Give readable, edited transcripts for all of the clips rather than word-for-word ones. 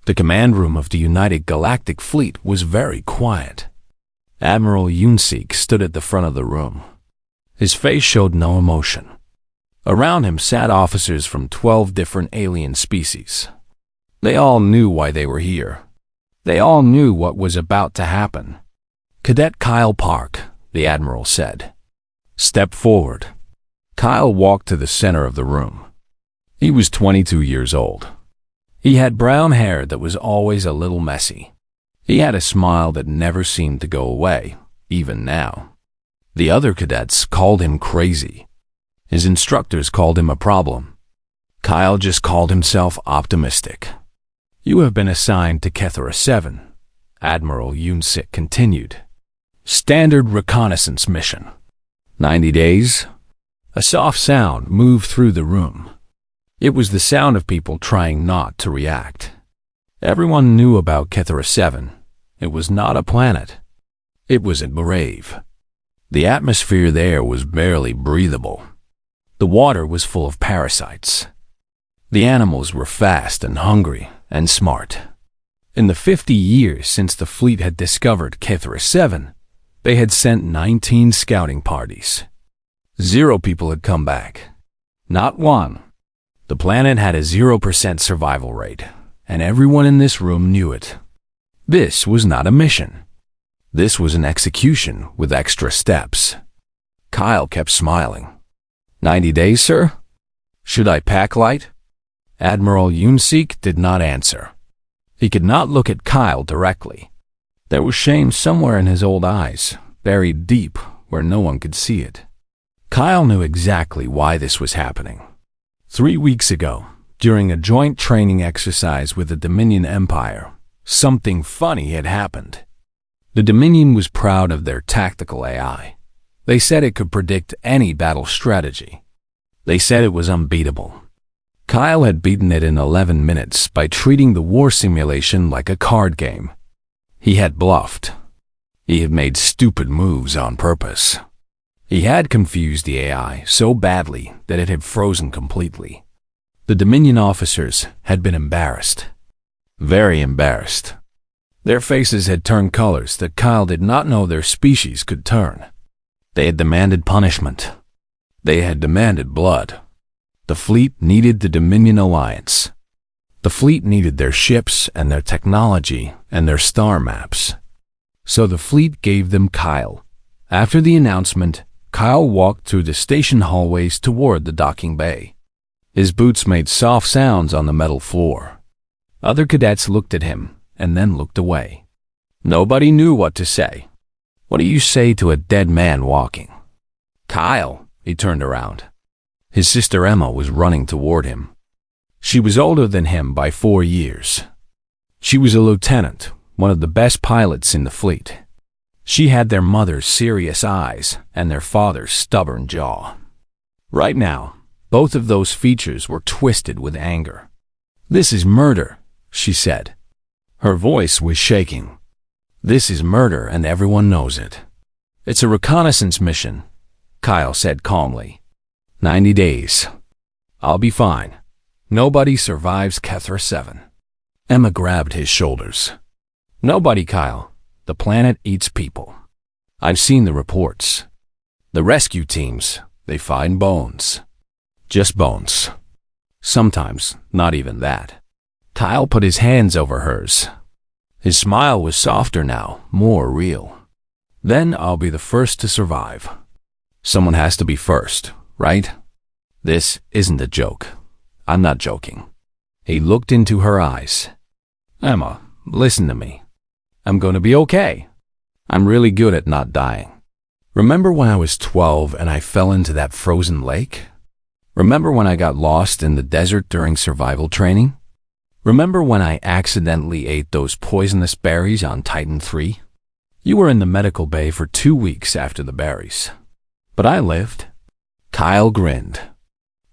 The command room of the United Galactic Fleet was very quiet. Admiral Yunsik stood at the front of the room. His face showed no emotion. Around him sat officers from 12 different alien species. They all knew why they were here. They all knew what was about to happen. "Cadet Kyle Park," the Admiral said. "Step forward." Kyle walked to the center of the room. He was 22 years old. He had brown hair that was always a little messy. He had a smile that never seemed to go away, even now. The other cadets called him crazy. His instructors called him a problem. Kyle just called himself optimistic. "You have been assigned to Kethera 7, Admiral Yunsik continued. "Standard reconnaissance mission. 90 days." A soft sound moved through the room. It was the sound of people trying not to react. Everyone knew about Kethera 7. It was not a planet. It was a grave. The atmosphere there was barely breathable. The water was full of parasites. The animals were fast and hungry and smart. In the 50 years since the fleet had discovered Kethera 7, they had sent 19 scouting parties. 0 people had come back. Not one. The planet had a 0% survival rate, and everyone in this room knew it. This was not a mission. This was an execution with extra steps. Kyle kept smiling. 90 days, sir? Should I pack light?" Admiral Yunsik did not answer. He could not look at Kyle directly. There was shame somewhere in his old eyes, buried deep where no one could see it. Kyle knew exactly why this was happening. 3 weeks ago, during a joint training exercise with the Dominion Empire, something funny had happened. The Dominion was proud of their tactical AI. They said it could predict any battle strategy. They said it was unbeatable. Kyle had beaten it in 11 minutes by treating the war simulation like a card game. He had bluffed. He had made stupid moves on purpose. He had confused the AI so badly that it had frozen completely. The Dominion officers had been embarrassed. Very embarrassed. Their faces had turned colors that Kyle did not know their species could turn. They had demanded punishment. They had demanded blood. The fleet needed the Dominion alliance. The fleet needed their ships and their technology and their star maps. So the fleet gave them Kyle. After the announcement, Kyle walked through the station hallways toward the docking bay. His boots made soft sounds on the metal floor. Other cadets looked at him and then looked away. Nobody knew what to say. What do you say to a dead man walking? "Kyle," he turned around. His sister Emma was running toward him. She was older than him by 4 years. She was a lieutenant, one of the best pilots in the fleet. She had their mother's serious eyes and their father's stubborn jaw. Right now, both of those features were twisted with anger. "This is murder," she said. Her voice was shaking. "This is murder and everyone knows it." "It's a reconnaissance mission," Kyle said calmly. 90 days. I'll be fine. Nobody survives Kethera 7. Emma grabbed his shoulders. "Nobody, Kyle. The planet eats people. I've seen the reports. The rescue teams, they find bones. Just bones. Sometimes not even that." Kyle put his hands over hers. His smile was softer now, more real. "Then I'll be the first to survive. Someone has to be first, right? This isn't a joke. I'm not joking." He looked into her eyes. "Emma, listen to me. I'm going to be okay. I'm really good at not dying. Remember when I was 12 and I fell into that frozen lake? Remember when I got lost in the desert during survival training? Remember when I accidentally ate those poisonous berries on Titan 3? You were in the medical bay for 2 weeks after the berries. But I lived." Kyle grinned.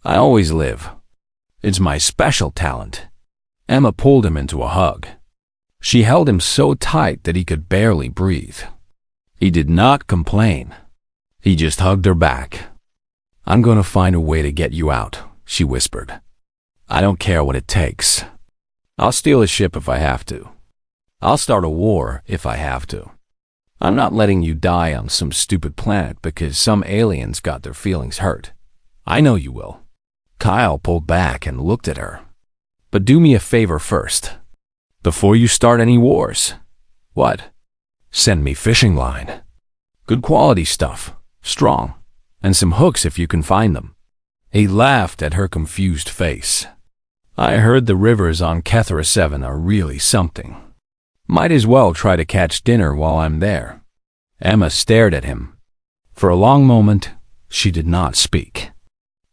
"I always live. It's my special talent." Emma pulled him into a hug. She held him so tight that he could barely breathe. He did not complain. He just hugged her back. "I'm going to find a way to get you out," she whispered. "I don't care what it takes." I'll steal a ship if I have to. I'll start a war if I have to. I'm not letting you die on some stupid planet because some aliens got their feelings hurt. I know you will. Kyle pulled back and looked at her. But do me a favor first. Before you start any wars. What? Send me fishing line. Good quality stuff. Strong. And some hooks if you can find them. He laughed at her confused face. I heard the rivers on Kethra 7 are really something. Might as well try to catch dinner while I'm there. Emma stared at him. For a long moment, she did not speak.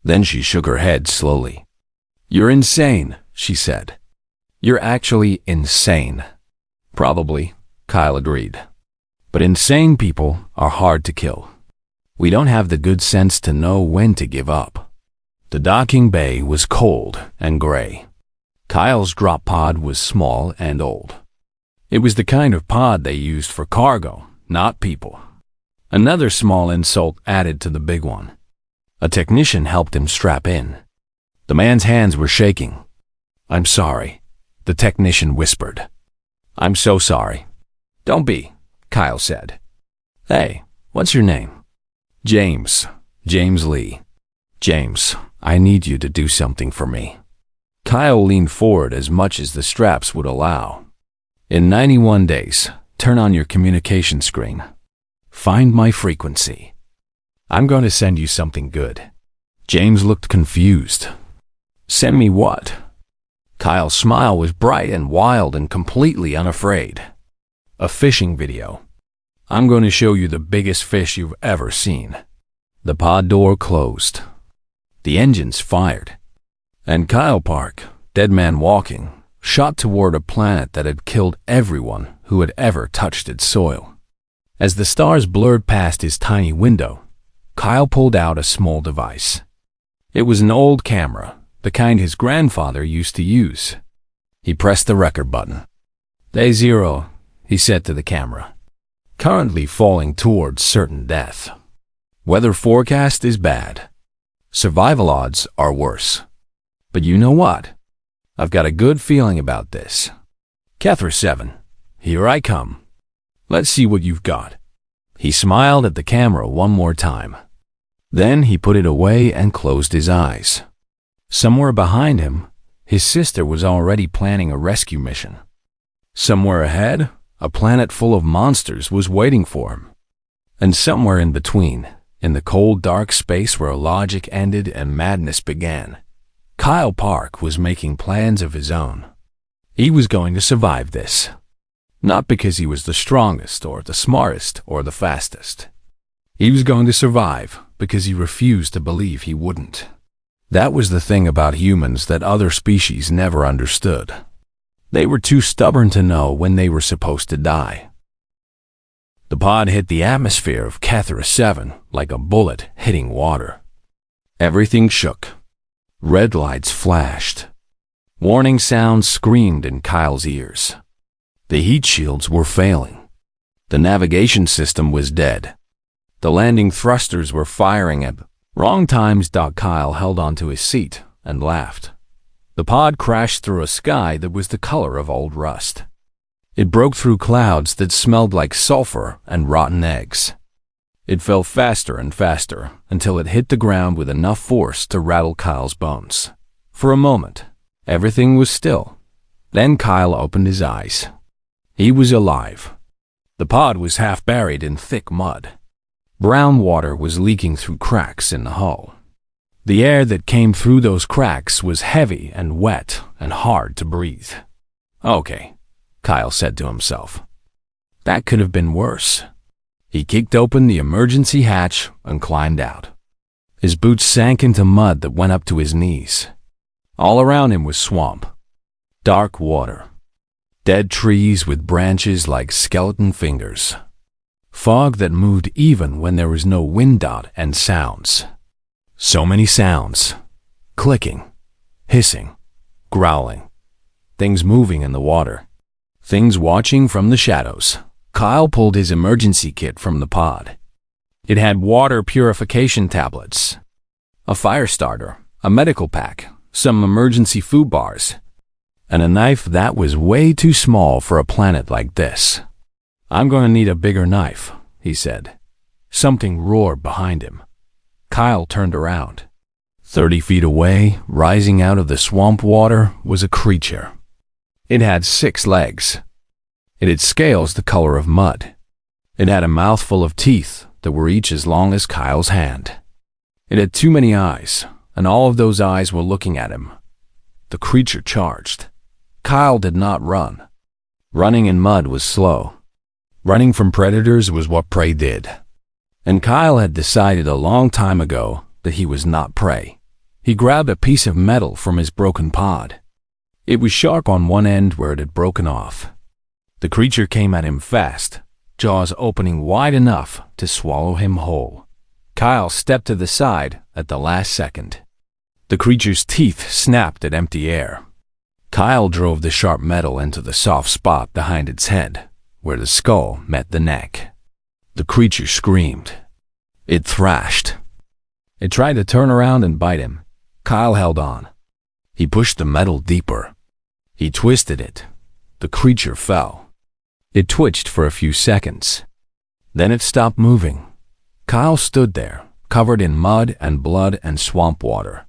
Then she shook her head slowly. You're insane, she said. You're actually insane. Probably, Kyle agreed. But insane people are hard to kill. We don't have the good sense to know when to give up. The docking bay was cold and gray. Kyle's drop pod was small and old. It was the kind of pod they used for cargo, not people. Another small insult added to the big one. A technician helped him strap in. The man's hands were shaking. I'm sorry, the technician whispered. I'm so sorry. Don't be, Kyle said. Hey, what's your name? James. James Lee. James, I need you to do something for me. Kyle leaned forward as much as the straps would allow. In 91 days, turn on your communication screen. Find my frequency. I'm going to send you something good. James looked confused. Send me what? Kyle's smile was bright and wild and completely unafraid. A fishing video. I'm going to show you the biggest fish you've ever seen. The pod door closed. The engines fired. And Kyle Park, dead man walking, shot toward a planet that had killed everyone who had ever touched its soil. As the stars blurred past his tiny window, Kyle pulled out a small device. It was an old camera, the kind his grandfather used to use. He pressed the record button. Day 0, he said to the camera. Currently falling towards certain death. Weather forecast is bad. Survival odds are worse. But you know what? I've got a good feeling about this. Kethra 7, here I come. Let's see what you've got. He smiled at the camera one more time. Then he put it away and closed his eyes. Somewhere behind him, his sister was already planning a rescue mission. Somewhere ahead, a planet full of monsters was waiting for him. And somewhere in between, in the cold, dark space where logic ended and madness began, Kyle Park was making plans of his own. He was going to survive this. Not because he was the strongest or the smartest or the fastest. He was going to survive because he refused to believe he wouldn't. That was the thing about humans that other species never understood. They were too stubborn to know when they were supposed to die. The pod hit the atmosphere of Kethra 7 like a bullet hitting water. Everything shook. Red lights flashed. Warning sounds screamed in Kyle's ears. The heat shields were failing. The navigation system was dead. The landing thrusters were firing at wrong times. Kyle held onto his seat and laughed. The pod crashed through a sky that was the color of old rust. It broke through clouds that smelled like sulfur and rotten eggs. It fell faster and faster until it hit the ground with enough force to rattle Kyle's bones. For a moment, everything was still. Then Kyle opened his eyes. He was alive. The pod was half buried in thick mud. Brown water was leaking through cracks in the hull. The air that came through those cracks was heavy and wet and hard to breathe. Okay, Kyle said to himself. That could have been worse. He kicked open the emergency hatch and climbed out. His boots sank into mud that went up to his knees. All around him was swamp. Dark water. Dead trees with branches like skeleton fingers. Fog that moved even when there was no wind out, and sounds. So many sounds. Clicking. Hissing. Growling. Things moving in the water. Things watching from the shadows. Kyle pulled his emergency kit from the pod. It had water purification tablets, a fire starter, a medical pack, some emergency food bars. and a knife that was way too small for a planet like this. "I'm going to need a bigger knife," he said. Something roared behind him. Kyle turned around. 30 feet away, rising out of the swamp water, was a creature. It had 6 legs. It had scales the color of mud. It had a mouthful of teeth that were each as long as Kyle's hand. It had too many eyes, and all of those eyes were looking at him. The creature charged. Kyle did not run. Running in mud was slow. Running from predators was what prey did. And Kyle had decided a long time ago that he was not prey. He grabbed a piece of metal from his broken pod. It was sharp on one end where it had broken off. The creature came at him fast, jaws opening wide enough to swallow him whole. Kyle stepped to the side at the last second. The creature's teeth snapped at empty air. Kyle drove the sharp metal into the soft spot behind its head, where the skull met the neck. The creature screamed. It thrashed. It tried to turn around and bite him. Kyle held on. He pushed the metal deeper. He twisted it. The creature fell. It twitched for a few seconds. Then it stopped moving. Kyle stood there, covered in mud and blood and swamp water.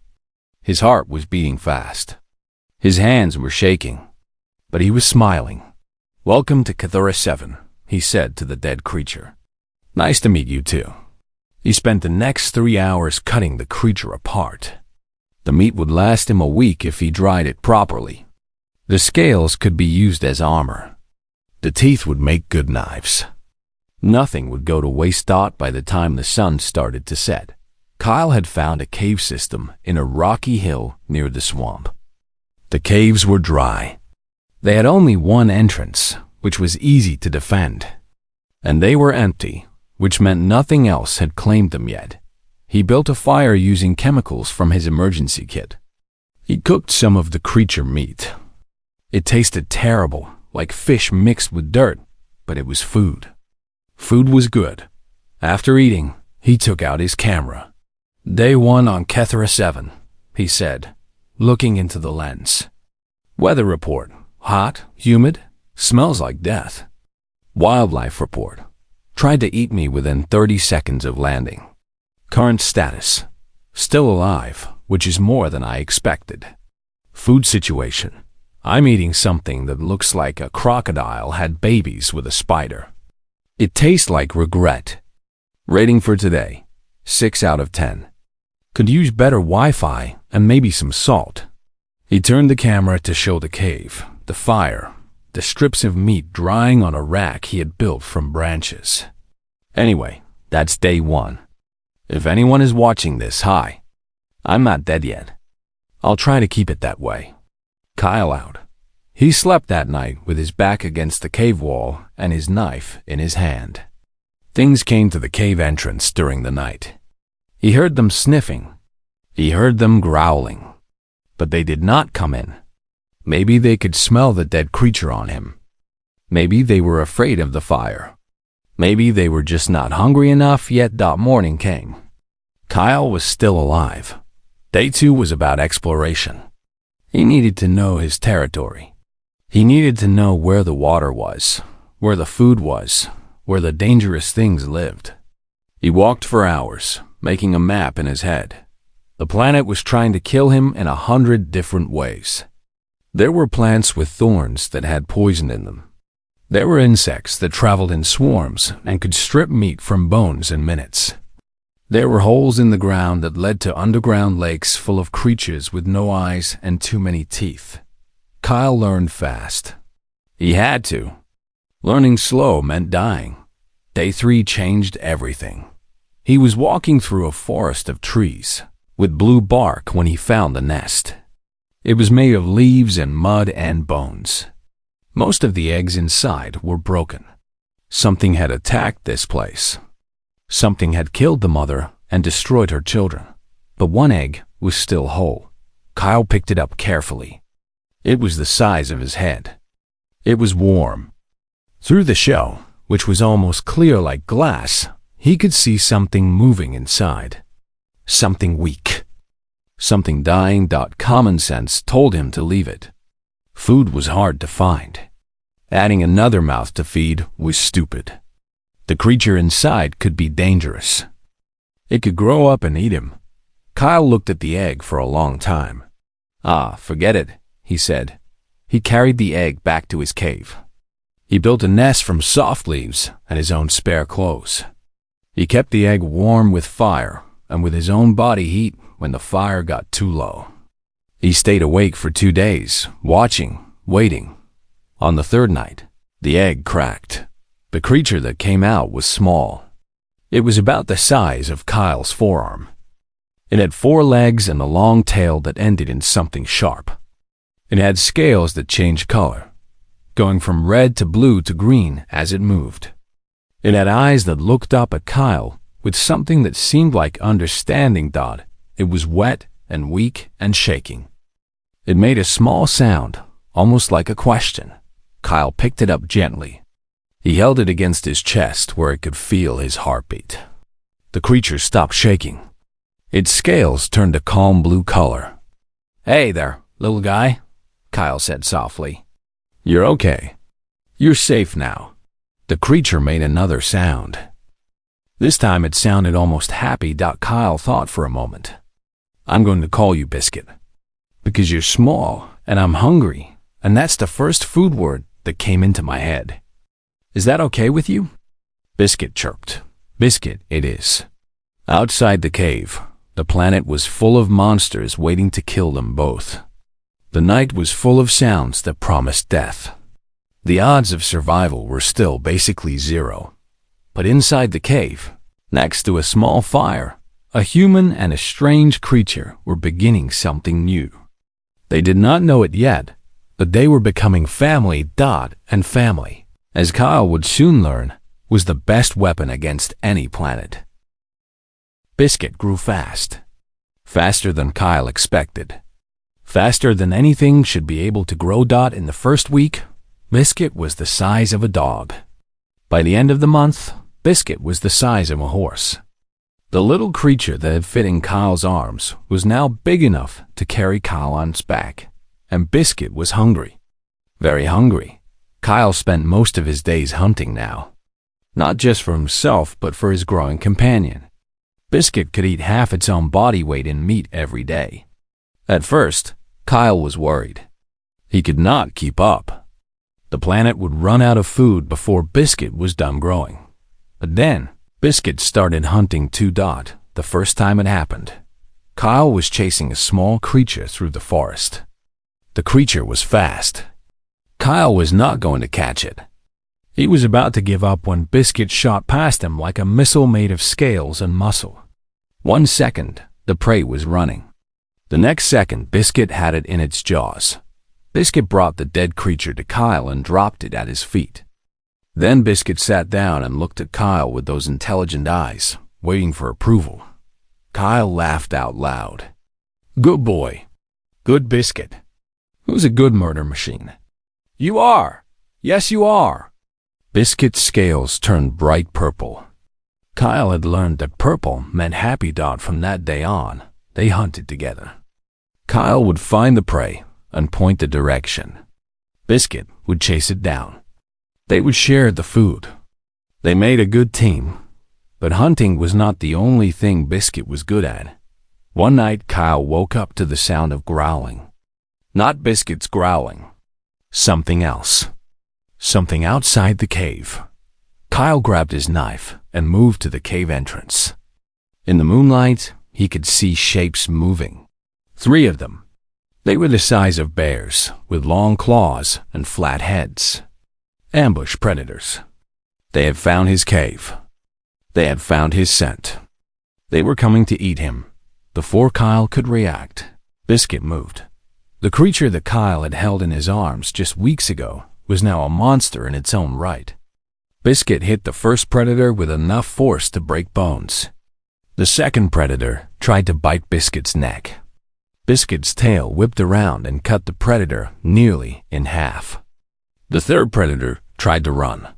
His heart was beating fast. His hands were shaking, but he was smiling. "Welcome to Cathura 7, he said to the dead creature. "Nice to meet you too." He spent the next 3 hours cutting the creature apart. The meat would last him a week if he dried it properly. The scales could be used as armor. The teeth would make good knives. Nothing would go to waste by the time the sun started to set. Kyle had found a cave system in a rocky hill near the swamp. The caves were dry. They had only one entrance, which was easy to defend. And they were empty, which meant nothing else had claimed them yet. He built a fire using chemicals from his emergency kit. He cooked some of the creature meat. It tasted terrible, like fish mixed with dirt, but it was food. Food was good. After eating, he took out his camera. "Day 1 on Cathura 7, he said, looking into the lens. "Weather report, hot, humid, smells like death. Wildlife report, tried to eat me within 30 seconds of landing. Current status, still alive, which is more than I expected. Food situation, I'm eating something that looks like a crocodile had babies with a spider. It tastes like regret. Rating for today, 6 out of 10. Could use better Wi-Fi and maybe some salt." He turned the camera to show the cave, the fire, the strips of meat drying on a rack he had built from branches. "Anyway, that's day 1. If anyone is watching this, hi. I'm not dead yet. I'll try to keep it that way." Kyle out. He slept that night with his back against the cave wall and his knife in his hand. Things came to the cave entrance during the night. He heard them sniffing. He heard them growling. But they did not come in. Maybe they could smell the dead creature on him. Maybe they were afraid of the fire. Maybe they were just not hungry enough yet. Morning came. Kyle was still alive. Day 2 was about exploration. He needed to know his territory. He needed to know where the water was, where the food was, where the dangerous things lived. He walked for hours, making a map in his head. The planet was trying to kill him in 100 different ways. There were plants with thorns that had poison in them. There were insects that traveled in swarms and could strip meat from bones in minutes. There were holes in the ground that led to underground lakes full of creatures with no eyes and too many teeth. Kyle learned fast. He had to. Learning slow meant dying. Day 3 changed everything. He was walking through a forest of trees, with blue bark when he found the nest. It was made of leaves and mud and bones. Most of the eggs inside were broken. Something had attacked this place. Something had killed the mother and destroyed her children. But one egg was still whole. Kyle picked it up carefully. It was the size of his head. It was warm. Through the shell, which was almost clear like glass, he could see something moving inside. Something weak. Something dying. Common sense told him to leave it. Food was hard to find. Adding another mouth to feed was stupid. The creature inside could be dangerous. It could grow up and eat him. Kyle looked at the egg for a long time. "Ah, forget it," he said. He carried the egg back to his cave. He built a nest from soft leaves and his own spare clothes. He kept the egg warm with fire and with his own body heat when the fire got too low. He stayed awake for 2 days, watching, waiting. On the third night, the egg cracked. The creature that came out was small. It was about the size of Kyle's forearm. It had 4 legs and a long tail that ended in something sharp. It had scales that changed color, going from red to blue to green as it moved. It had eyes that looked up at Kyle with something that seemed like understanding. It was wet and weak and shaking. It made a small sound, almost like a question. Kyle picked it up gently. He held it against his chest where it could feel his heartbeat. The creature stopped shaking. Its scales turned a calm blue color. "Hey there, little guy," Kyle said softly. "You're okay. You're safe now." The creature made another sound. This time it sounded almost happy. Kyle thought for a moment. "I'm going to call you Biscuit, because you're small and I'm hungry, and that's the first food word that came into my head. Is that okay with you?" Biscuit chirped. "Biscuit, it is." Outside the cave, the planet was full of monsters waiting to kill them both. The night was full of sounds that promised death. The odds of survival were still basically 0. But inside the cave, next to a small fire, a human and a strange creature were beginning something new. They did not know it yet, but they were becoming family. And family, as Kyle would soon learn, was the best weapon against any planet. Biscuit grew fast. Faster than Kyle expected. Faster than anything should be able to grow. In the first week, Biscuit was the size of a dog. By the end of the month, Biscuit was the size of a horse. The little creature that had fit in Kyle's arms was now big enough to carry Kyle on its back, and Biscuit was hungry. Very hungry. Kyle spent most of his days hunting now. Not just for himself, but for his growing companion. Biscuit could eat half its own body weight in meat every day. At first, Kyle was worried. He could not keep up. The planet would run out of food before Biscuit was done growing. But then, Biscuit started hunting too. The first time it happened, Kyle was chasing a small creature through the forest. The creature was fast. Kyle was not going to catch it. He was about to give up when Biscuit shot past him like a missile made of scales and muscle. 1 second, the prey was running. The next second, Biscuit had it in its jaws. Biscuit brought the dead creature to Kyle and dropped it at his feet. Then Biscuit sat down and looked at Kyle with those intelligent eyes, waiting for approval. Kyle laughed out loud. "Good boy. Good Biscuit. Who's a good murder machine?" "You are. Yes, you are." Biscuit's scales turned bright purple. Kyle had learned that purple meant happy. From that day on, they hunted together. Kyle would find the prey and point the direction. Biscuit would chase it down. They would share the food. They made a good team. But hunting was not the only thing Biscuit was good at. One night, Kyle woke up to the sound of growling. Not Biscuit's growling. Something else. Something outside the cave. Kyle grabbed his knife and moved to the cave entrance. In the moonlight, he could see shapes moving. 3 of them. They were the size of bears, with long claws and flat heads. Ambush predators. They had found his cave. They had found his scent. They were coming to eat him. Before Kyle could react, Biscuit moved. The creature that Kyle had held in his arms just weeks ago was now a monster in its own right. Biscuit hit the first predator with enough force to break bones. The second predator tried to bite Biscuit's neck. Biscuit's tail whipped around and cut the predator nearly in half. The third predator tried to run.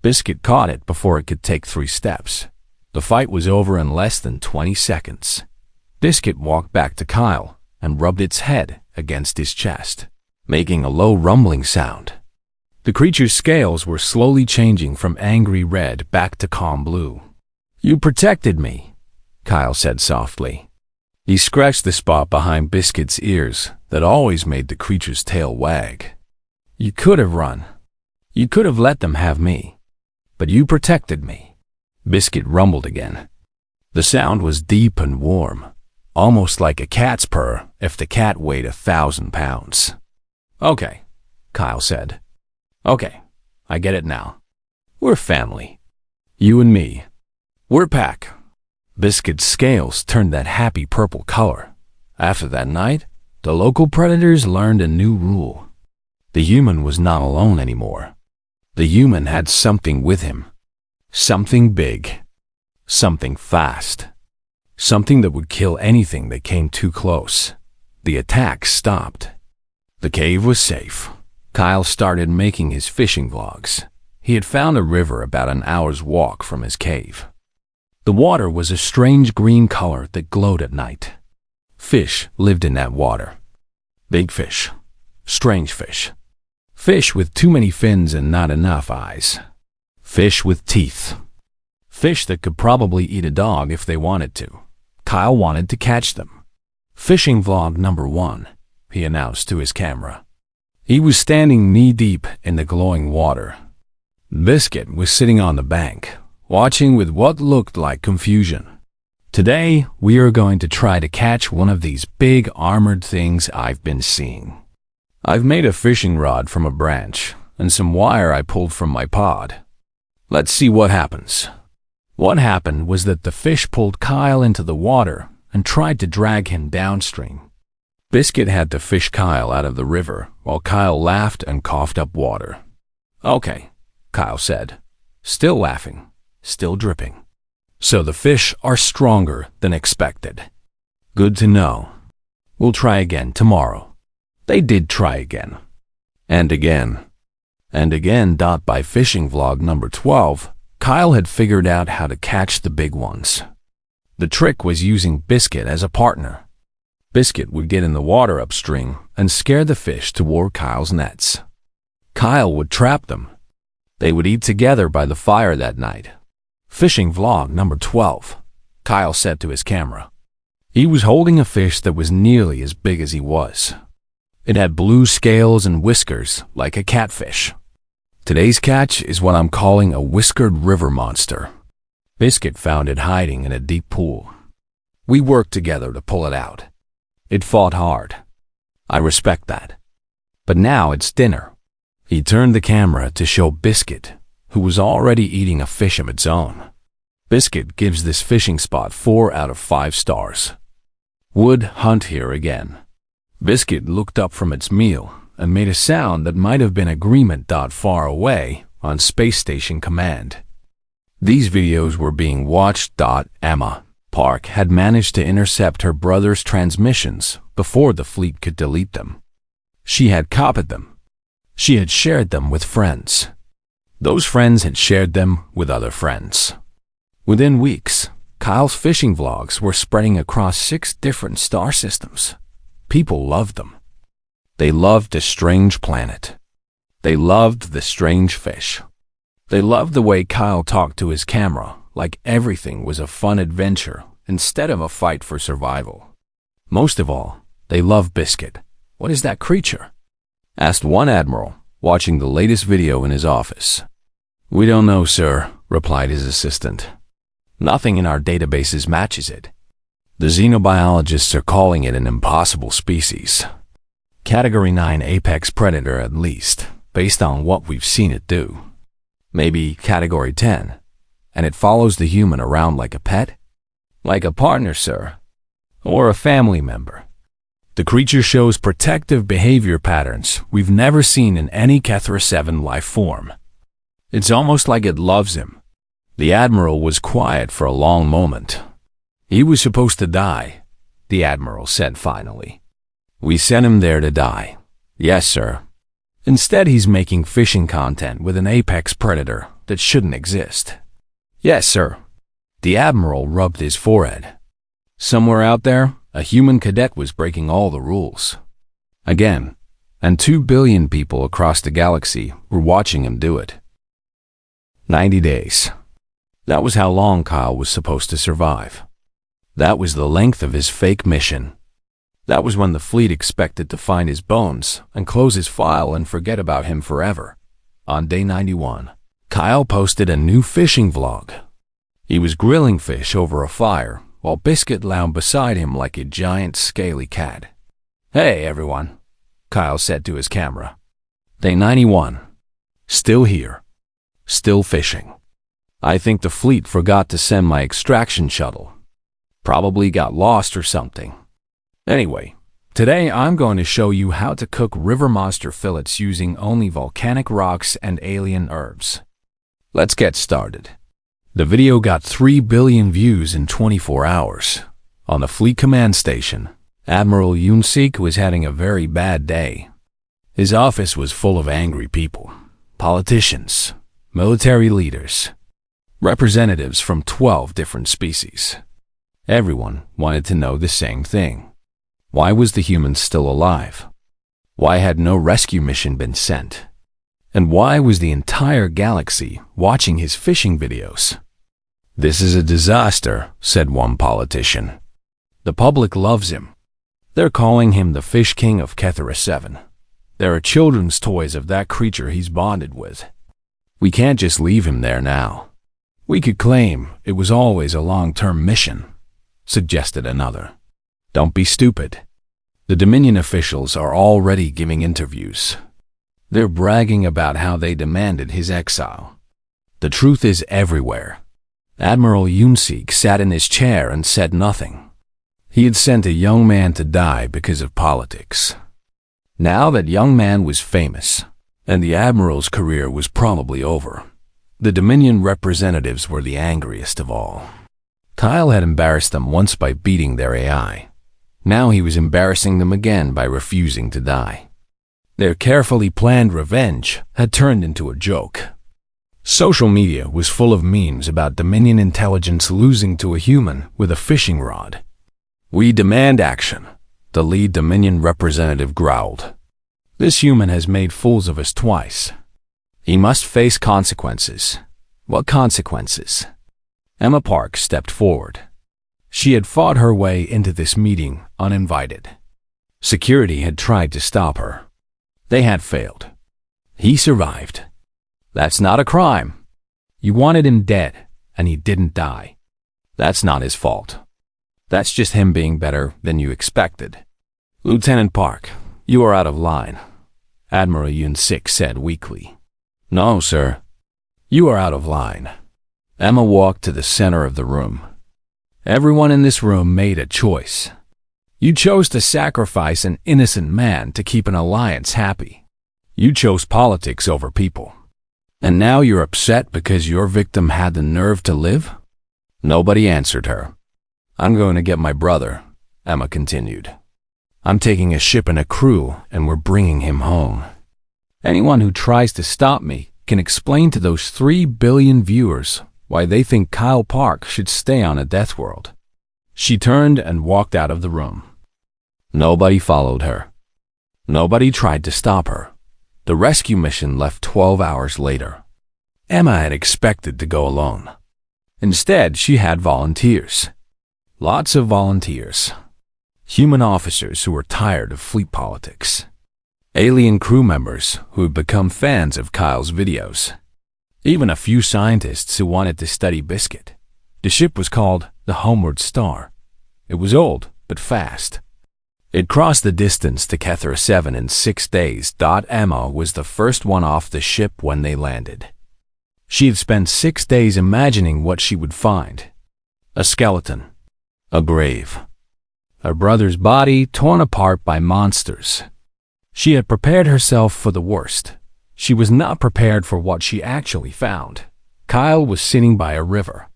Biscuit caught it before it could take 3 steps. The fight was over in less than 20 seconds. Biscuit walked back to Kyle and rubbed its head against his chest. making a low rumbling sound. The creature's scales were slowly changing from angry red back to calm blue. "You protected me," Kyle said softly. He scratched the spot behind Biscuit's ears that always made the creature's tail wag. "You could have run. You could have let them have me. But you protected me." Biscuit rumbled again. The sound was deep and warm, almost like a cat's purr if the cat weighed 1,000 pounds. "Okay," Kyle said. "Okay, I get it now. We're family. You and me. We're pack." Biscuit's scales turned that happy purple color. After that night, the local predators learned a new rule. The human was not alone anymore. The human had something with him. Something big. Something fast. Something that would kill anything that came too close. The attack stopped. The cave was safe. Kyle started making his fishing vlogs. He had found a river about an hour's walk from his cave. The water was a strange green color that glowed at night. Fish lived in that water. Big fish. Strange fish. Fish with too many fins and not enough eyes. Fish with teeth. Fish that could probably eat a dog if they wanted to. Kyle wanted to catch them. "Fishing vlog number 1, he announced to his camera. He was standing knee-deep in the glowing water. Biscuit was sitting on the bank, watching with what looked like confusion. "Today, we are going to try to catch one of these big armored things I've been seeing. I've made a fishing rod from a branch and some wire I pulled from my pod. Let's see what happens." What happened was that the fish pulled Kyle into the water and tried to drag him downstream. Biscuit had to fish Kyle out of the river while Kyle laughed and coughed up water. "Okay," Kyle said, still laughing, still dripping. "So the fish are stronger than expected. Good to know. We'll try again tomorrow." They did try again. And again. And again. By fishing vlog number 12, Kyle had figured out how to catch the big ones. The trick was using Biscuit as a partner. Biscuit would get in the water upstream and scare the fish toward Kyle's nets. Kyle would trap them. They would eat together by the fire that night. Fishing vlog number 12, Kyle said to his camera. He was holding a fish that was nearly as big as he was. It had blue scales and whiskers like a catfish. Today's catch is what I'm calling a whiskered river monster. Biscuit found it hiding in a deep pool. We worked together to pull it out. It fought hard. I respect that. But now it's dinner. He turned the camera to show Biscuit, who was already eating a fish of its own. Biscuit gives this fishing spot 4 out of 5 stars. Would hunt here again. Biscuit looked up from its meal and made a sound that might have been agreement. Far away on Space Station Command. These videos were being watched. Emma Park had managed to intercept her brother's transmissions before the fleet could delete them. She had copied them. She had shared them with friends. Those friends had shared them with other friends. Within weeks, Kyle's fishing vlogs were spreading across 6 different star systems. People loved them. They loved the strange planet. They loved the strange fish. They loved the way Kyle talked to his camera like everything was a fun adventure instead of a fight for survival. Most of all, they loved Biscuit. "What is that creature?" asked one admiral, watching the latest video in his office. "We don't know, sir," replied his assistant. "Nothing in our databases matches it. The xenobiologists are calling it an impossible species. Category 9 apex predator at least, based on what we've seen it do. Maybe Category 10, and it follows the human around like a pet? Like a partner, sir. Or a family member. The creature shows protective behavior patterns we've never seen in any Kethra 7 life form. It's almost like it loves him." The admiral was quiet for a long moment. "He was supposed to die," the admiral said finally. "We sent him there to die." "Yes, sir." "Instead, he's making fishing content with an apex predator that shouldn't exist." "Yes, sir." The admiral rubbed his forehead. "Somewhere out there, a human cadet was breaking all the rules." Again, and 2 billion people across the galaxy were watching him do it. 90 days. That was how long Kyle was supposed to survive. That was the length of his fake mission. That was when the fleet expected to find his bones and close his file and forget about him forever. On day 91, Kyle posted a new fishing vlog. He was grilling fish over a fire while Biscuit lounged beside him like a giant scaly cat. "Hey everyone," Kyle said to his camera. "Day 91. Still here. Still fishing. I think the fleet forgot to send my extraction shuttle. Probably got lost or something. Anyway, today I'm going to show you how to cook river monster fillets using only volcanic rocks and alien herbs. Let's get started." The video got 3 billion views in 24 hours. On the fleet command station, Admiral Yunsik was having a very bad day. His office was full of angry people, politicians, military leaders, representatives from 12 different species. Everyone wanted to know the same thing. Why was the human still alive? Why had no rescue mission been sent? And why was the entire galaxy watching his fishing videos? "This is a disaster," said one politician. "The public loves him. They're calling him the Fish King of Kethera 7. There are children's toys of that creature he's bonded with. We can't just leave him there now. We could claim it was always a long-term mission," suggested another. "Don't be stupid. The Dominion officials are already giving interviews. They're bragging about how they demanded his exile. The truth is everywhere." Admiral Yunsik sat in his chair and said nothing. He had sent a young man to die because of politics. Now that young man was famous, and the Admiral's career was probably over, the Dominion representatives were the angriest of all. Kyle had embarrassed them once by beating their AI. Now he was embarrassing them again by refusing to die. Their carefully planned revenge had turned into a joke. Social media was full of memes about Dominion intelligence losing to a human with a fishing rod. "We demand action," the lead Dominion representative growled. "This human has made fools of us twice. He must face consequences." "What consequences?" Emma Park stepped forward. She had fought her way into this meeting uninvited. Security had tried to stop her. They had failed. He survived. That's not a crime. You wanted him dead, and he didn't die. That's not his fault. That's just him being better than you expected. "Lieutenant Park, you are out of line," Admiral Yunsik said weakly. "No, sir. You are out of line." Emma walked to the center of the room. Everyone in this room made a choice. You chose to sacrifice an innocent man to keep an alliance happy. You chose politics over people. And now you're upset because your victim had the nerve to live? Nobody answered her. "I'm going to get my brother," Emma continued. "I'm taking a ship and a crew, and we're bringing him home. Anyone who tries to stop me can explain to those 3 billion viewers why they think Kyle Park should stay on a death world." She turned and walked out of the room. Nobody followed her. Nobody tried to stop her. The rescue mission left 12 hours later. Emma had expected to go alone. Instead, she had volunteers. Lots of volunteers. Human officers who were tired of fleet politics. Alien crew members who had become fans of Kyle's videos. Even a few scientists who wanted to study Biscuit. The ship was called the Homeward Star. It was old, but fast. It crossed the distance to Kethera 7 in 6 days. Emma was the first one off the ship when they landed. She had spent 6 days imagining what she would find. A skeleton. A grave. Her brother's body torn apart by monsters. She had prepared herself for the worst. She was not prepared for what she actually found. Kyle was sitting by a river.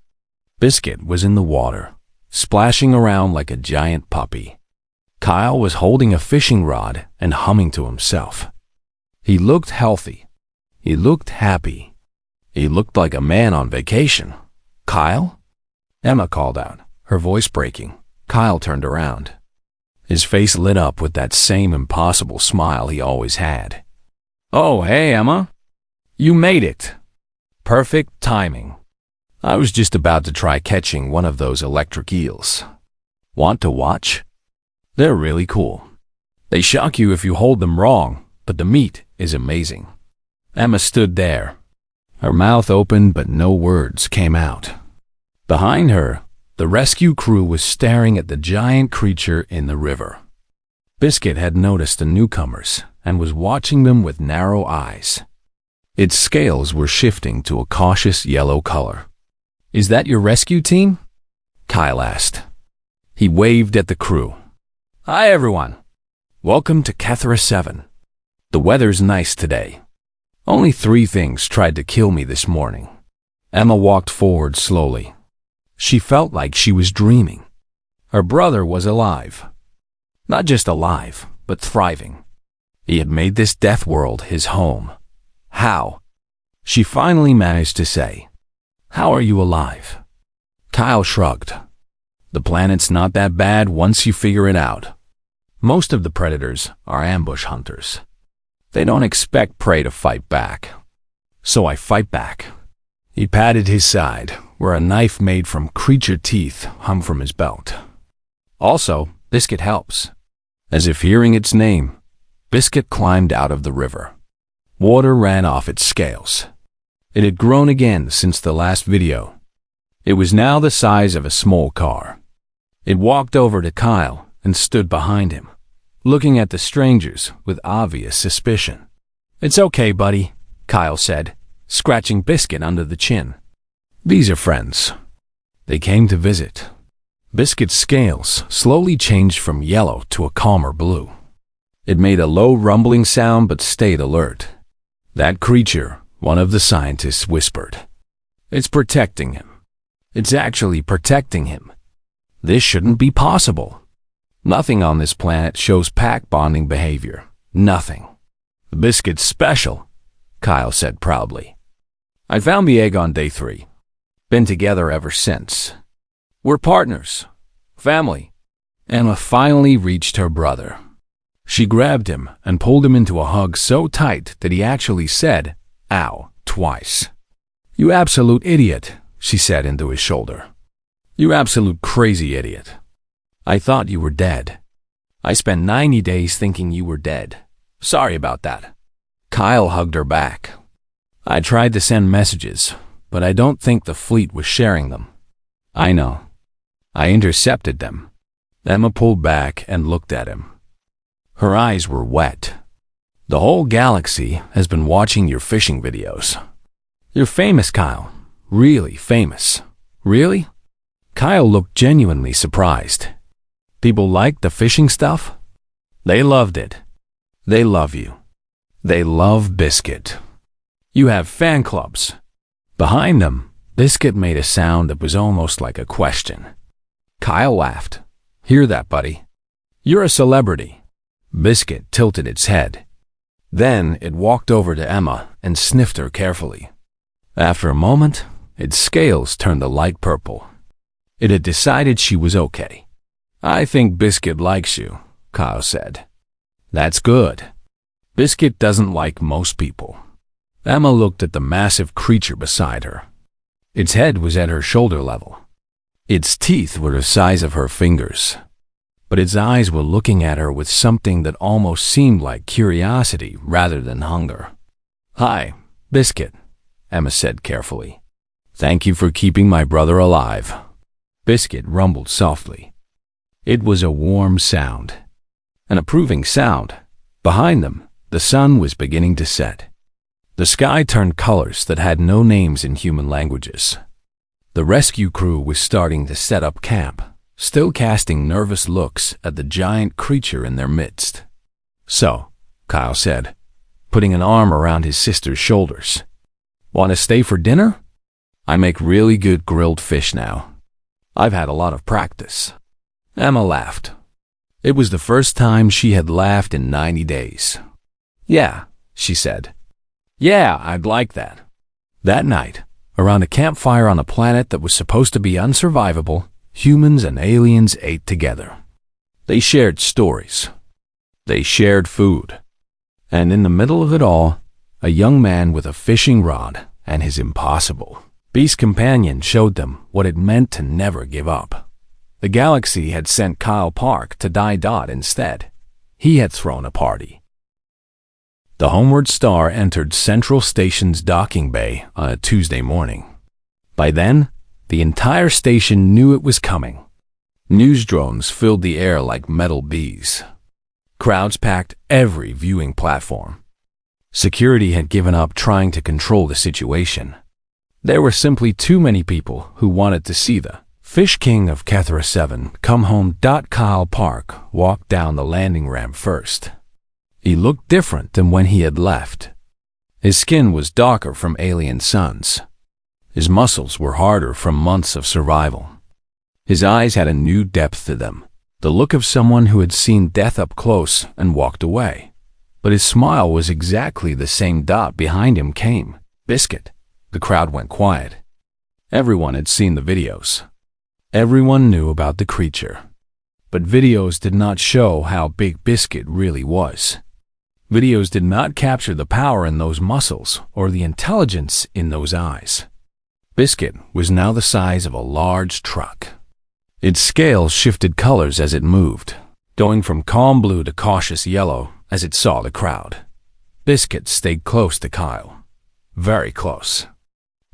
Biscuit was in the water, splashing around like a giant puppy. Kyle was holding a fishing rod and humming to himself. He looked healthy. He looked happy. He looked like a man on vacation. "Kyle?" Emma called out, her voice breaking. Kyle turned around. His face lit up with that same impossible smile he always had. "Oh, hey, Emma. You made it. Perfect timing. I was just about to try catching one of those electric eels. Want to watch? They're really cool. They shock you if you hold them wrong, but the meat is amazing." Emma stood there, her mouth open but no words came out. Behind her, the rescue crew was staring at the giant creature in the river. Biscuit had noticed the newcomers and was watching them with narrow eyes. Its scales were shifting to a cautious yellow color. "Is that your rescue team?" Kyle asked. He waved at the crew. "Hi, everyone. Welcome to Kethra 7. The weather's nice today. Only 3 things tried to kill me this morning." Emma walked forward slowly. She felt like she was dreaming. Her brother was alive. Not just alive, but thriving. He had made this death world his home. How? She finally managed to say, "How are you alive?" Kyle shrugged. "The planet's not that bad once you figure it out. Most of the predators are ambush hunters. They don't expect prey to fight back. So I fight back." He patted his side, where a knife made from creature teeth hung from his belt. "Also, Biscuit helps." As if hearing its name, Biscuit climbed out of the river. Water ran off its scales. It had grown again since the last video. It was now the size of a small car. It walked over to Kyle and stood behind him, looking at the strangers with obvious suspicion. "It's okay, buddy," Kyle said, scratching Biscuit under the chin. "These are friends. They came to visit." Biscuit's scales slowly changed from yellow to a calmer blue. It made a low rumbling sound but stayed alert. "That creature," one of the scientists whispered. "It's protecting him. It's actually protecting him. This shouldn't be possible. Nothing on this planet shows pack bonding behavior. Nothing." "The Biscuit's special," Kyle said proudly. "I found the egg on day 3. Been together ever since. We're partners. Family." Emma finally reached her brother. She grabbed him and pulled him into a hug so tight that he actually said, "Ow," twice. "You absolute idiot," she said into his shoulder. "You absolute crazy idiot. I thought you were dead. I spent 90 days thinking you were dead. Sorry about that." Kyle hugged her back. "I tried to send messages, but I don't think the fleet was sharing them." "I know. I intercepted them." Emma pulled back and looked at him. Her eyes were wet. "The whole galaxy has been watching your fishing videos. You're famous, Kyle. Really famous." "Really?" Kyle looked genuinely surprised. "People like the fishing stuff?" "They loved it. They love you. They love Biscuit. You have fan clubs." Behind them, Biscuit made a sound that was almost like a question. Kyle laughed. "Hear that, buddy? You're a celebrity." Biscuit tilted its head. Then it walked over to Emma and sniffed her carefully. After a moment, its scales turned a light purple. It had decided she was okay. "I think Biscuit likes you," Kyle said. "That's good. Biscuit doesn't like most people." Emma looked at the massive creature beside her. Its head was at her shoulder level. Its teeth were the size of her fingers. But its eyes were looking at her with something that almost seemed like curiosity rather than hunger. "Hi, Biscuit," Emma said carefully. "Thank you for keeping my brother alive." Biscuit rumbled softly. It was a warm sound, an approving sound. Behind them, the sun was beginning to set. The sky turned colors that had no names in human languages. The rescue crew was starting to set up camp, still casting nervous looks at the giant creature in their midst. "So," Kyle said, putting an arm around his sister's shoulders. "Want to stay for dinner? I make really good grilled fish now. I've had a lot of practice." Emma laughed. It was the first time she had laughed in 90 days. "Yeah," she said. "Yeah, I'd like that." That night, around a campfire on a planet that was supposed to be unsurvivable, humans and aliens ate together. They shared stories. They shared food. And in the middle of it all, a young man with a fishing rod and his impossible beast companion showed them what it meant to never give up. The galaxy had sent Kyle Park to die instead. He had thrown a party. The Homeward Star entered Central Station's docking bay on a Tuesday morning. By then, the entire station knew it was coming. News drones filled the air like metal bees. Crowds packed every viewing platform. Security had given up trying to control the situation. There were simply too many people who wanted to see the Fish King of Kethra 7 come home. Kyle Park walked down the landing ramp first. He looked different than when he had left. His skin was darker from alien suns. His muscles were harder from months of survival. His eyes had a new depth to them, the look of someone who had seen death up close and walked away. But his smile was exactly the same. Behind him came Biscuit. The crowd went quiet. Everyone had seen the videos. Everyone knew about the creature. But videos did not show how big Biscuit really was. Videos did not capture the power in those muscles or the intelligence in those eyes. Biscuit was now the size of a large truck. Its scales shifted colors as it moved, going from calm blue to cautious yellow as it saw the crowd. Biscuit stayed close to Kyle. Very close.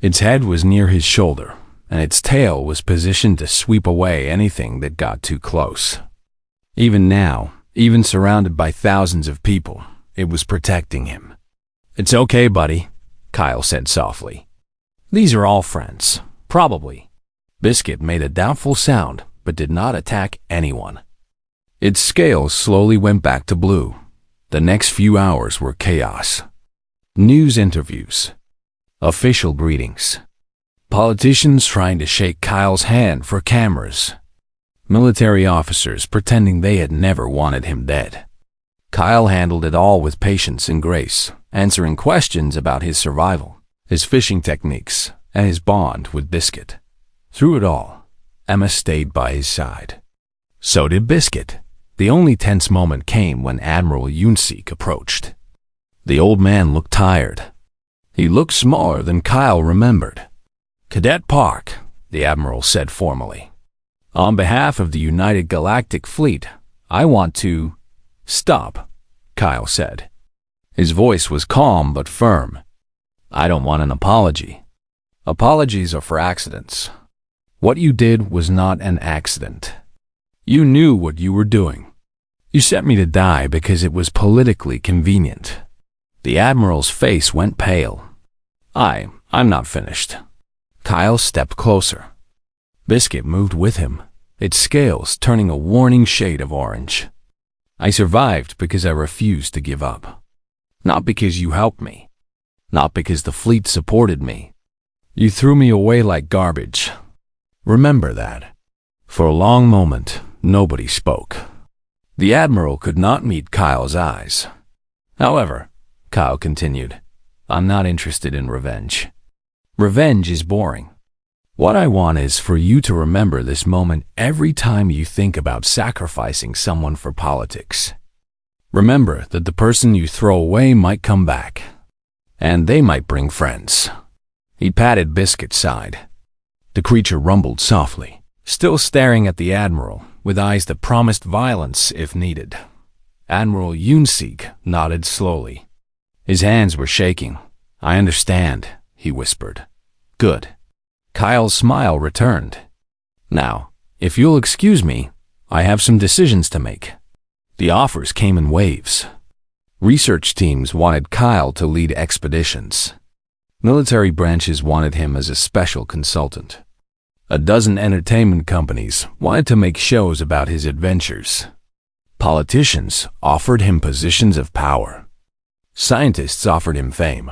Its head was near his shoulder, and its tail was positioned to sweep away anything that got too close. Even now, even surrounded by thousands of people, it was protecting him. "It's okay, buddy," Kyle said softly. "These are all friends, probably." Biscuit made a doubtful sound, but did not attack anyone. Its scales slowly went back to blue. The next few hours were chaos. News interviews. Official greetings. Politicians trying to shake Kyle's hand for cameras. Military officers pretending they had never wanted him dead. Kyle handled it all with patience and grace, answering questions about his survival, his fishing techniques, and his bond with Biscuit. Through it all, Emma stayed by his side. So did Biscuit. The only tense moment came when Admiral Yunseek approached. The old man looked tired. He looked smaller than Kyle remembered. "Cadet Park," the Admiral said formally. "On behalf of the United Galactic Fleet, I want to—" "Stop," Kyle said. His voice was calm but firm. "I don't want an apology. Apologies are for accidents. What you did was not an accident. You knew what you were doing. You sent me to die because it was politically convenient." The Admiral's face went pale. I'm not finished." Kyle stepped closer. Biscuit moved with him, its scales turning a warning shade of orange. "I survived because I refused to give up. Not because you helped me. Not because the fleet supported me. You threw me away like garbage. Remember that." For a long moment, nobody spoke. The Admiral could not meet Kyle's eyes. "However," Kyle continued, "I'm not interested in revenge. Revenge is boring. What I want is for you to remember this moment every time you think about sacrificing someone for politics. Remember that the person you throw away might come back, and they might bring friends." He patted Biscuit's side. The creature rumbled softly, still staring at the Admiral with eyes that promised violence if needed. Admiral Yunseek nodded slowly. His hands were shaking. "I understand," he whispered. "Good." Kyle's smile returned. "Now, if you'll excuse me, I have some decisions to make." The offers came in waves. Research teams wanted Kyle to lead expeditions. Military branches wanted him as a special consultant. A dozen entertainment companies wanted to make shows about his adventures. Politicians offered him positions of power. Scientists offered him fame.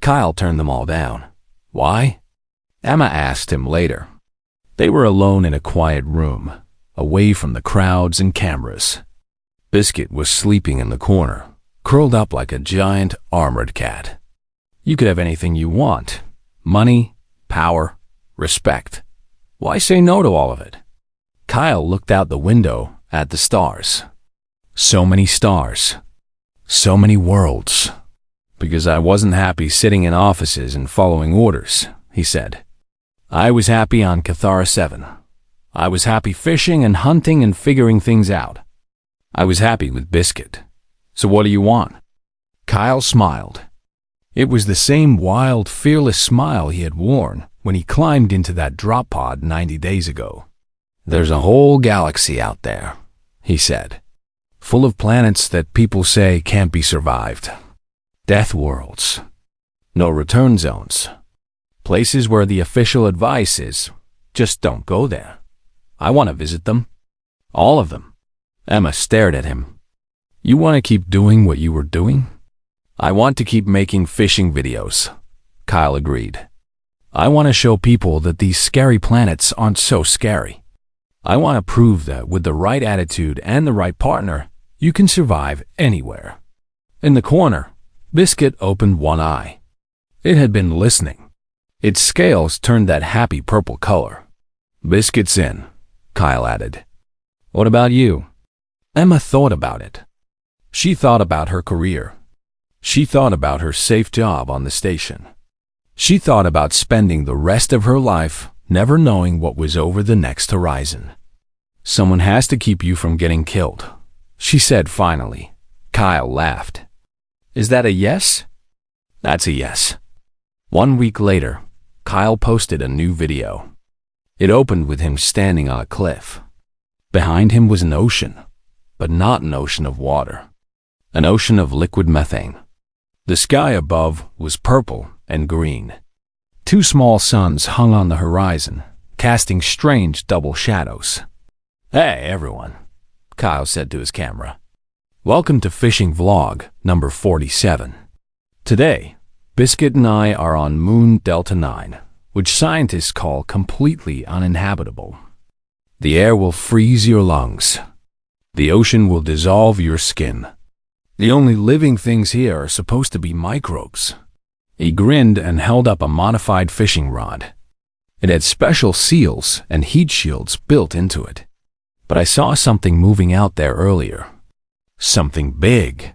Kyle turned them all down. Why? Emma asked him later. They were alone in a quiet room, away from the crowds and cameras. Biscuit was sleeping in the corner, curled up like a giant armored cat. You could have anything you want. Money, power, respect. Why say no to all of it? Kyle looked out the window at the stars. So many stars. So many worlds. Because I wasn't happy sitting in offices and following orders, he said. I was happy on Cathara 7. I was happy fishing and hunting and figuring things out. I was happy with Biscuit. So what do you want? Kyle smiled. It was the same wild, fearless smile he had worn when he climbed into that drop pod 90 days ago. There's a whole galaxy out there, he said, full of planets that people say can't be survived. Death worlds. No return zones. Places where the official advice is, just don't go there. I want to visit them. All of them. Emma stared at him. You want to keep doing what you were doing? I want to keep making fishing videos, Kyle agreed. I want to show people that these scary planets aren't so scary. I want to prove that with the right attitude and the right partner, you can survive anywhere. In the corner, Biscuit opened one eye. It had been listening. Its scales turned that happy purple color. Biscuit's in, Kyle added. What about you? Emma thought about it. She thought about her career. She thought about her safe job on the station. She thought about spending the rest of her life never knowing what was over the next horizon. Someone has to keep you from getting killed, she said finally. Kyle laughed. Is that a yes? That's a yes. 1 week later, Kyle posted a new video. It opened with him standing on a cliff. Behind him was an ocean, but not an ocean of water. An ocean of liquid methane. The sky above was purple and green. 2 small suns hung on the horizon, casting strange double shadows. Hey, everyone, Kyle said to his camera. Welcome to Fishing Vlog number 47. Today, Biscuit and I are on Moon Delta 9, which scientists call completely uninhabitable. The air will freeze your lungs. The ocean will dissolve your skin. The only living things here are supposed to be microbes. He grinned and held up a modified fishing rod. It had special seals and heat shields built into it. But I saw something moving out there earlier. Something big.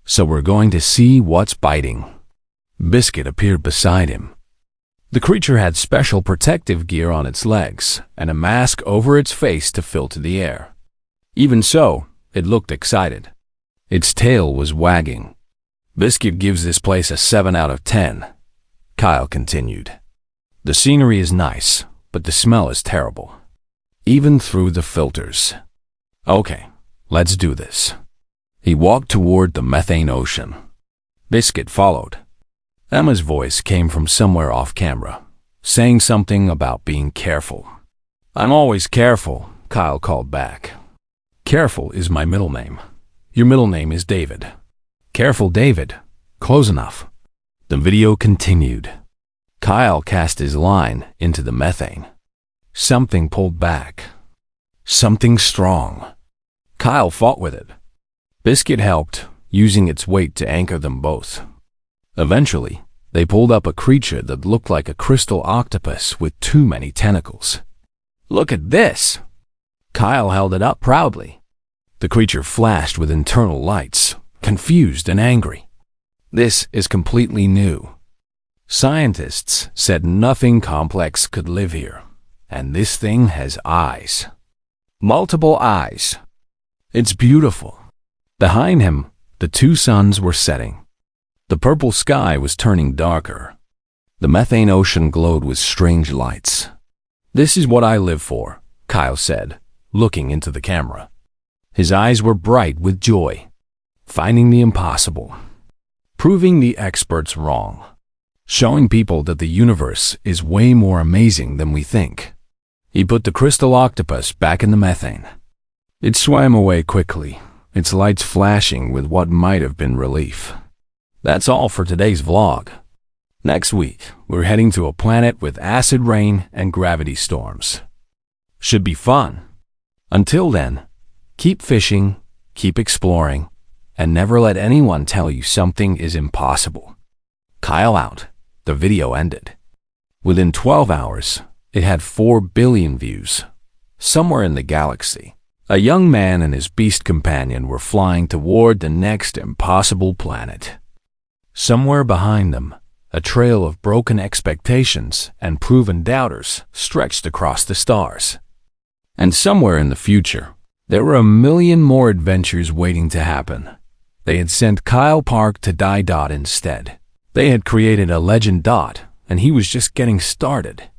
So we're going to see what's biting. Biscuit appeared beside him. The creature had special protective gear on its legs and a mask over its face to filter the air. Even so, it looked excited. Its tail was wagging. Biscuit gives this place a 7 out of 10, Kyle continued. The scenery is nice, but the smell is terrible. Even through the filters. Okay, let's do this. He walked toward the methane ocean. Biscuit followed. Emma's voice came from somewhere off camera, saying something about being careful. I'm always careful, Kyle called back. Careful is my middle name. Your middle name is David. Careful, David. Close enough. The video continued. Kyle cast his line into the methane. Something pulled back. Something strong. Kyle fought with it. Biscuit helped, using its weight to anchor them both. Eventually, they pulled up a creature that looked like a crystal octopus with too many tentacles. Look at this! Kyle held it up proudly. The creature flashed with internal lights, confused and angry. This is completely new. Scientists said nothing complex could live here, and this thing has eyes. Multiple eyes. It's beautiful. Behind him, the 2 suns were setting. The purple sky was turning darker. The methane ocean glowed with strange lights. This is what I live for, Kyle said, looking into the camera. His eyes were bright with joy. Finding the impossible. Proving the experts wrong. Showing people that the universe is way more amazing than we think. He put the crystal octopus back in the methane. It swam away quickly, its lights flashing with what might have been relief. That's all for today's vlog. Next week, we're heading to a planet with acid rain and gravity storms. Should be fun. Until then, keep fishing, keep exploring, and never let anyone tell you something is impossible. Kyle out. The video ended. Within 12 hours, it had 4 billion views. Somewhere in the galaxy, A young man and his beast companion were flying toward the next impossible planet. Somewhere behind them, a trail of broken expectations and proven doubters stretched across the stars. And somewhere in the future, there were a million more adventures waiting to happen. They had sent Kyle Park to die. Instead, they had created a legend. And he was just getting started.